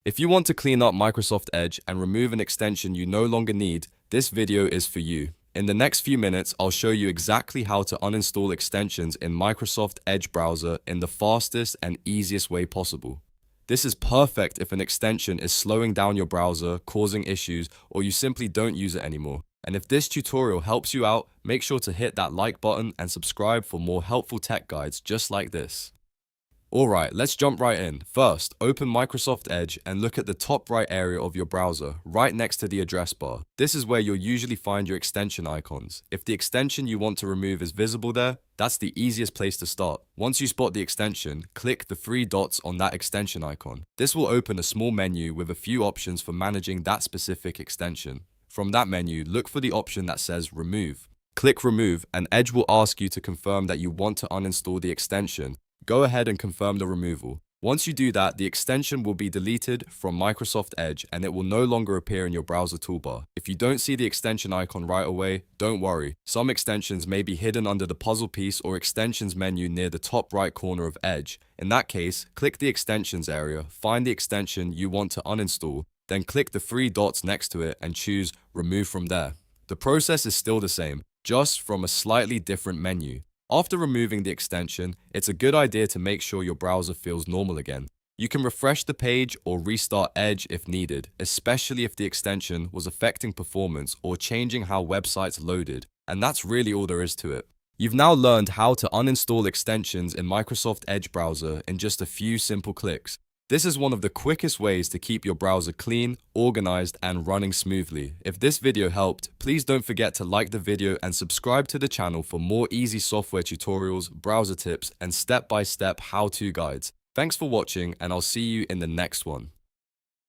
If you want to clean up Microsoft Edge and remove an extension you no longer need, this video is for you. In the next few minutes, I'll show you exactly how to uninstall extensions in Microsoft Edge browser in the fastest and easiest way possible. This is perfect if an extension is slowing down your browser, causing issues, or you simply don't use it anymore. And if this tutorial helps you out, make sure to hit that like button and subscribe for more helpful tech guides just like this. Alright, let's jump right in. First, open Microsoft Edge and look at the top right area of your browser, right next to the address bar. This is where you'll usually find your extension icons. If the extension you want to remove is visible there, that's the easiest place to start. Once you spot the extension, click the three dots on that extension icon. This will open a small menu with a few options for managing that specific extension. From that menu, look for the option that says Remove. Click Remove and Edge will ask you to confirm that you want to uninstall the extension. Go ahead and confirm the removal. Once you do that, the extension will be deleted from Microsoft Edge and it will no longer appear in your browser toolbar. If you don't see the extension icon right away, don't worry. Some extensions may be hidden under the puzzle piece or extensions menu near the top right corner of Edge. In that case, click the extensions area, find the extension you want to uninstall, then click the three dots next to it and choose Remove from there. The process is still the same, just from a slightly different menu. After removing the extension, it's a good idea to make sure your browser feels normal again. You can refresh the page or restart Edge if needed, especially if the extension was affecting performance or changing how websites loaded, and that's really all there is to it. You've now learned how to uninstall extensions in Microsoft Edge browser in just a few simple clicks. This is one of the quickest ways to keep your browser clean, organized, and running smoothly. If this video helped, please don't forget to like the video and subscribe to the channel for more easy software tutorials, browser tips, and step-by-step how-to guides. Thanks for watching, and I'll see you in the next one.